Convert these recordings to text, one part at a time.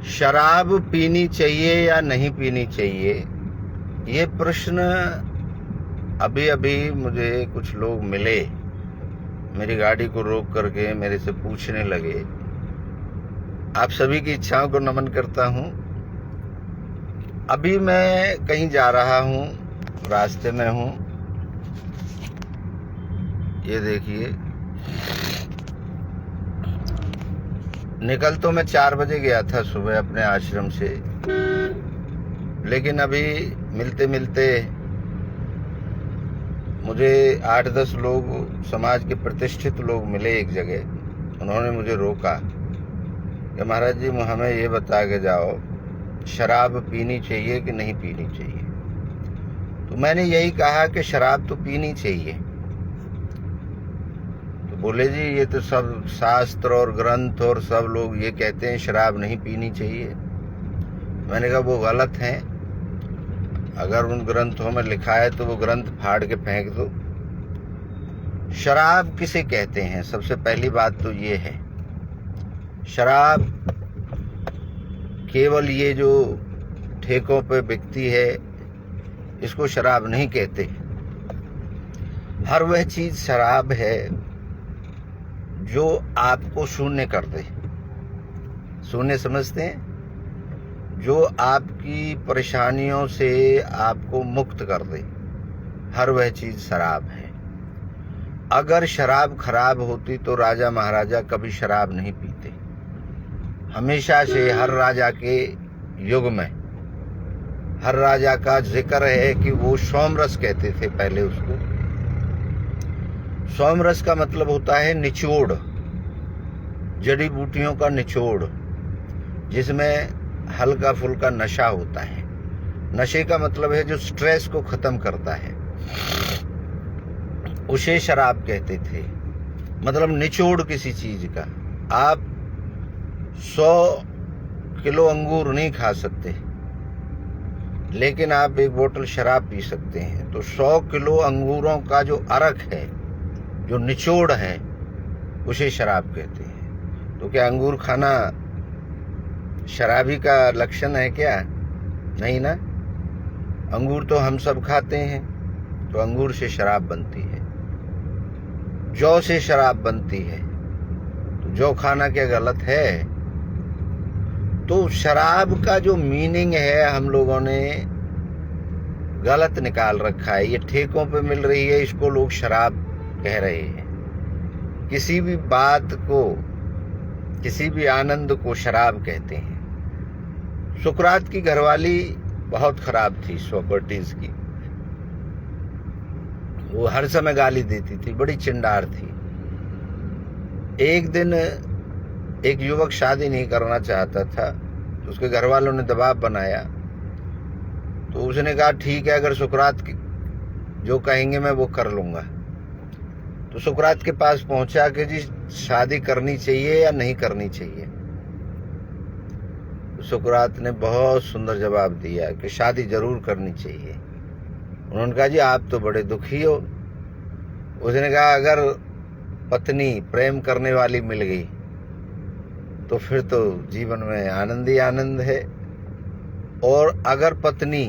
शराब पीनी चाहिए या नहीं पीनी चाहिए, ये प्रश्न अभी अभी मुझे कुछ लोग मिले, मेरी गाड़ी को रोक करके मेरे से पूछने लगे। आप सभी की इच्छाओं को नमन करता हूं। अभी मैं कहीं जा रहा हूं, रास्ते में हूं। ये देखिए, निकल तो मैं 4 बजे गया था सुबह अपने आश्रम से, लेकिन अभी मिलते मिलते मुझे 8-10 लोग, समाज के प्रतिष्ठित लोग मिले एक जगह। उन्होंने मुझे रोका कि महाराज जी, हमें ये बता के जाओ, शराब पीनी चाहिए कि नहीं पीनी चाहिए। तो मैंने यही कहा कि शराब तो पीनी चाहिए। तो बोले जी, ये तो सब शास्त्र और ग्रंथ और सब लोग ये कहते हैं शराब नहीं पीनी चाहिए। मैंने कहा वो गलत है। अगर उन ग्रंथों में लिखा है तो वो ग्रंथ फाड़ के फेंक दो। शराब किसे कहते हैं? सबसे पहली बात तो ये है, शराब केवल ये जो ठेकों पे बिकती है, इसको शराब नहीं कहते। हर वह चीज शराब है जो आपको शून्य कर दे। शून्य समझते हैं? जो आपकी परेशानियों से आपको मुक्त कर दे, हर वह चीज शराब है। अगर शराब खराब होती तो राजा महाराजा कभी शराब नहीं पीते। हमेशा से हर राजा के युग में हर राजा का जिक्र है कि वो सोमरस कहते थे पहले उसको। सोमरस का मतलब होता है निचोड़, जड़ी बूटियों का निचोड़, जिसमें हल्का फुल्का नशा होता है। नशे का मतलब है जो स्ट्रेस को खत्म करता है, उसे शराब कहते थे। मतलब निचोड़ किसी चीज का। आप 100 किलो अंगूर नहीं खा सकते, लेकिन आप एक बोतल शराब पी सकते हैं। तो 100 किलो अंगूरों का जो अर्क है, जो निचोड़ है, उसे शराब कहते हैं। तो क्या अंगूर खाना शराबी का लक्षण है क्या? नहीं ना। अंगूर तो हम सब खाते हैं। तो अंगूर से शराब बनती है, जौ से शराब बनती है। तो जौ खाना क्या गलत है? तो शराब का जो मीनिंग है हम लोगों ने गलत निकाल रखा है। ये ठेकों पे मिल रही है, इसको लोग शराब कह रहे हैं। किसी भी बात को, किसी भी आनंद को शराब कहते हैं। सुकरात की घरवाली बहुत खराब थी, सोक्रेटिस की। वो हर समय गाली देती थी, बड़ी चिंडार थी। एक दिन एक युवक शादी नहीं करना चाहता था, तो उसके घर वालों ने दबाव बनाया। तो उसने कहा ठीक है, अगर सुकरात जो कहेंगे मैं वो कर लूंगा। तो सुकरात के पास पहुंचा कि जी शादी करनी चाहिए या नहीं करनी चाहिए। तो सुकरात ने बहुत सुंदर जवाब दिया कि शादी जरूर करनी चाहिए। उन्होंने कहा जी आप तो बड़े दुखी हो। उसने कहा अगर पत्नी प्रेम करने वाली मिल गई तो फिर तो जीवन में आनंद ही आनंद है, और अगर पत्नी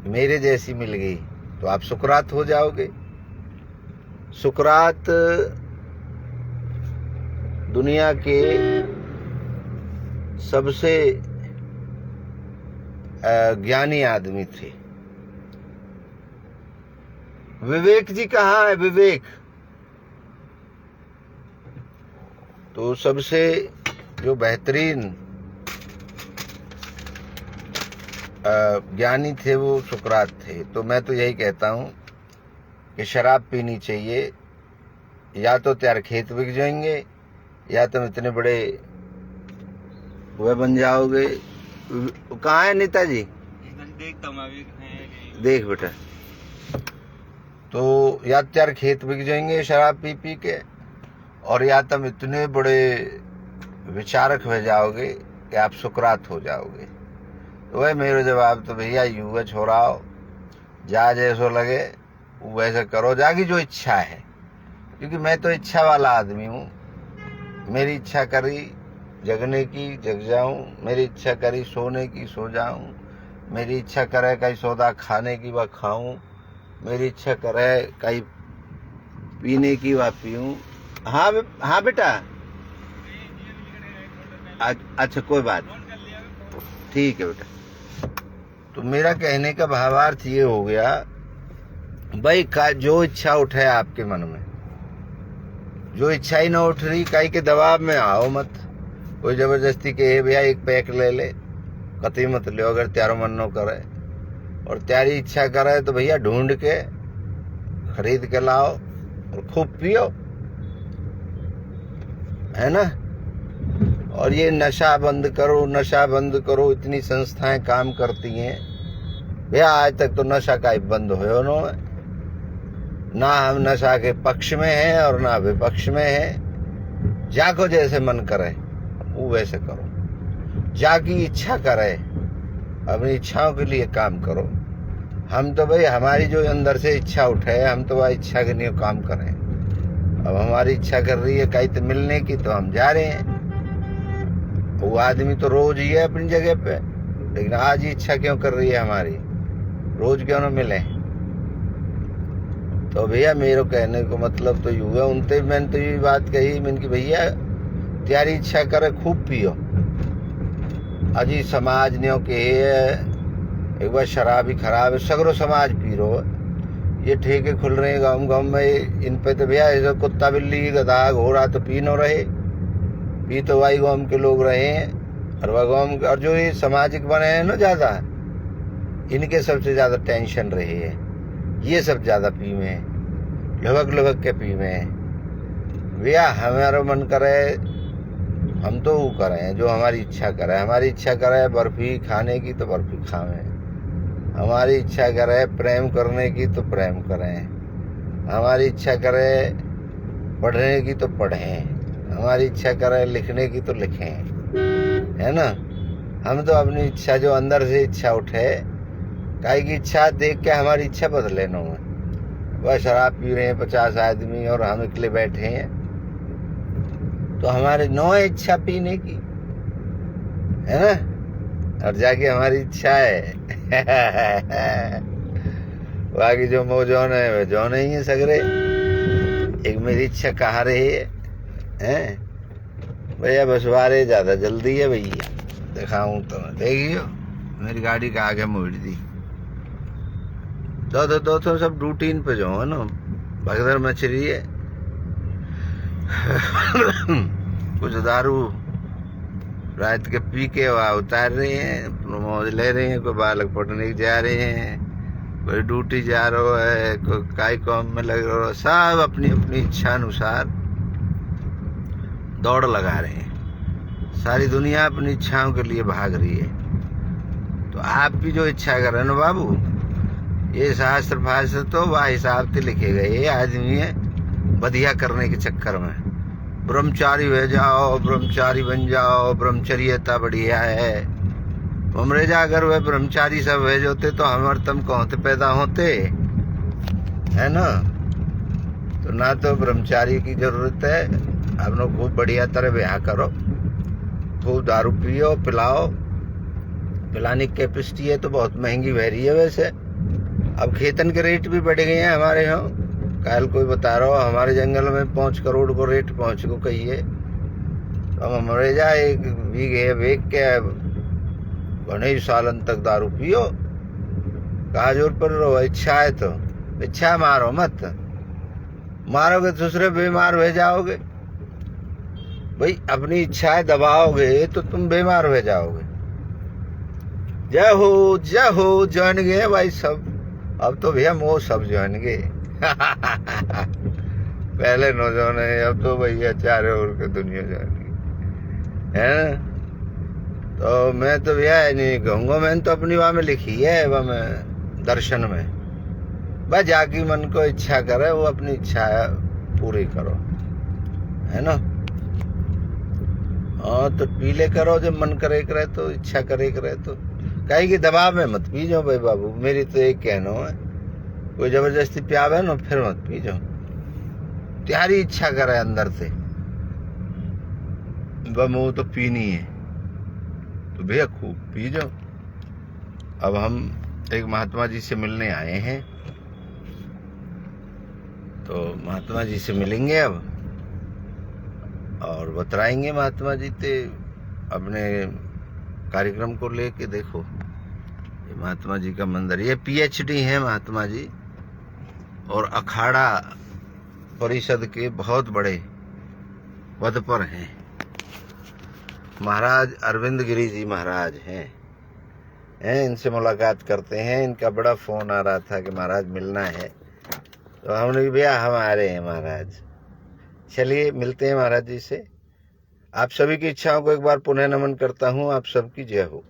मेरे जैसी मिल गई तो आप सुकरात हो जाओगे। सुकरात दुनिया के सबसे ज्ञानी आदमी थे। विवेक जी कहाँ है? विवेक तो सबसे जो बेहतरीन ज्ञानी थे वो सुकरात थे। तो मैं तो यही कहता हूं कि शराब पीनी चाहिए। या तो तैयार खेत बिक जाएंगे, या तुम इतने बड़े वह बन जाओगे। कहाँ है नेताजी? देखता हूँ मैं। देख बेटा, तो या तैयार खेत बिक जाएंगे शराब पी पी के, और या तुम इतने बड़े विचारक हो जाओगे कि आप सुकरात हो जाओगे। तो वह मेरा जवाब तो भैया यूं है, छोड़ाओ, जा जैसो लगे वैसे करो, जागी जो इच्छा है। क्योंकि मैं तो इच्छा वाला आदमी हूँ। मेरी इच्छा करी जगने की जग जाऊं, मेरी इच्छा करी सोने की सो जाऊं, मेरी इच्छा करे कहीं सौदा खाने की वह खाऊं, मेरी इच्छा करे कहीं पीने की वह पीऊं। हाँ बेटा, अच्छा कोई बात, ठीक है बेटा। तो मेरा कहने का भावार्थ ये हो गया भाई, जो इच्छा उठे आपके मन में, जो इच्छा ही ना उठ रही काई के दबाव में आओ मत। कोई जबरदस्ती कहे भैया एक पैक ले ले, कतई मत ले। अगर त्यारो मन न करे और त्यारी इच्छा करे तो भैया ढूंढ के खरीद के लाओ और खूब पियो, है ना। और ये नशा बंद करो, नशा बंद करो, इतनी संस्थाएं काम करती हैं भैया, आज तक तो नशा का बंद हो उन्होंने। ना हम नशा के पक्ष में हैं और ना विपक्ष में हैं। जाको जैसे मन करे वो वैसे करो, जाकी इच्छा करे अपनी इच्छाओं के लिए काम करो। हम तो भाई हमारी जो अंदर से इच्छा उठे हम तो वह इच्छा के लिए काम करें। अब हमारी इच्छा कर रही है कहीं तो मिलने की तो हम जा रहे हैं। वो आदमी तो रोज ही है अपनी जगह पे, लेकिन आज इच्छा क्यों कर रही है हमारी, रोज क्यों ना मिले। तो भैया मेरे कहने को मतलब तो यू है, उनसे मैंने तो ये बात कही मैंने कि भैया त्यारी इच्छा करे खूब पियो। अजी समाज ने के एक बार शराब ही खराब है, सगरो समाज पी रो। ये ठेके खुल रहे हैं गाँव गाँव में, इन पे तो भैया ऐसा कुत्ता बिल्ली गधा घोड़ा तो पी न रहे, पी तो वाई गाँव के लोग रहे हैं। और वह गाँव के और जो ये सामाजिक बने हैं ना ज्यादा, इनके सबसे ज्यादा टेंशन रही है। ये सब ज्यादा पी में लुभक के पी में। भैया हमारा मन करे हम तो वो करें जो हमारी इच्छा करे। हमारी इच्छा करे बर्फी खाने की तो बर्फी खावें, हमारी इच्छा करे प्रेम करने की तो प्रेम करें, हमारी इच्छा करे पढ़ने की तो पढ़ें, हमारी इच्छा करे लिखने की तो लिखें, है ना। हम तो अपनी इच्छा जो अंदर से इच्छा उठे, काई की इच्छा देख के हमारी इच्छा बदले न हो। वह शराब पी रहे हैं 50 आदमी और हम अकेले बैठे हैं, तो हमारे 9 इच्छा पीने की, है ना। और जाके हमारी इच्छा है बाकी जो मौजौन है वे जौन ही है सगरे। एक मेरी इच्छा कहाँ रही है भैया, बस वारे ज्यादा जल्दी है भैया, दिखाऊं तो देखियो मेरी गाड़ी का आगे मोड़ दी। दो सब रूटीन पे जो है ना, भगदड़ मच रही है। कुछ दारू रात के पी के वहाँ उतार रहे हैं, मौज ले रहे हैं। कोई बालक पढ़ने जा रहे हैं, कोई ड्यूटी जा रहा है, कोई काई काम में लग रहा है। सब अपनी अपनी इच्छा अनुसार दौड़ लगा रहे हैं। सारी दुनिया अपनी इच्छाओं के लिए भाग रही है। तो आप भी जो इच्छा कर रहे हैं ना बाबू, ये शास्त्र भाष्य तो वह हिसाब से लिखे गए। ये आदमी है बढ़िया करने के चक्कर में ब्रह्मचारी हो जाओ, ब्रह्मचारी बन जाओ, ब्रह्मचर्यता बढ़िया है। हमरे जा अगर वह ब्रह्मचारी सब है जोते तो हमारे तम कहते पैदा होते, है ना। तो ना तो ब्रह्मचारी की जरूरत है। आप लोग खूब बढ़िया तरह ब्याह करो, खूब दारू पियो, पिलाओ। पिलाने की कैपेसिटी है तो बहुत महंगी बह रही है वैसे। अब खेतन के रेट भी बढ़ गए हैं हमारे यहाँ। कल कोई बता रहा हो हमारे जंगल में 5 करोड़ को रेट पहुंच को कहिए। तो हम हमारे जा एक बीघे बेच के घने सालन तक दारू पियो। कहा जोर पर रहो, इच्छा है तो इच्छा मारो मत, मारोगे तो दूसरे बीमार हो जाओगे। भाई अपनी इच्छाएं दबाओगे तो तुम बीमार हो जाओगे। जय हो जान गए भाई सब। अब तो भैया मोह सब जान गए पहले नौजवान है, अब तो भैया चारे ओर के दुनिया जान गई, है ना। तो मैं तो भैया नहीं कहूँगा, मैंने तो अपनी वहाँ में लिखी है, वह में दर्शन में बस जाकी मन को इच्छा करे वो अपनी इच्छा पूरी करो, है ना। हाँ तो पीले करो जब मन करे करे, तो इच्छा करे करे तो कहीं के दबाव में मत पी जाओ भाई बाबू। मेरी तो एक कहना है, कोई जबरदस्ती प्यावे ना फिर मत पी जाओ। तुम्हारी इच्छा करे अंदर से, बम वो तो पीनी है तो भैया खूब पी जाओ। अब हम एक महात्मा जी से मिलने आए हैं, तो महात्मा जी से मिलेंगे अब और बतलाएंगे महात्मा जी ते अपने कार्यक्रम को लेके। देखो ये महात्मा जी का मंदिर, ये पीएचडी है महात्मा जी और अखाड़ा परिषद के बहुत बड़े पद पर हैं। महाराज अरविंद गिरी जी महाराज हैं। इनसे मुलाकात करते हैं। इनका बड़ा फोन आ रहा था कि महाराज मिलना है, तो हमने भैया हम आ रहे हैं महाराज, चलिए मिलते हैं महाराज जी से। आप सभी की इच्छाओं को एक बार पुनः नमन करता हूँ। आप सबकी जय हो।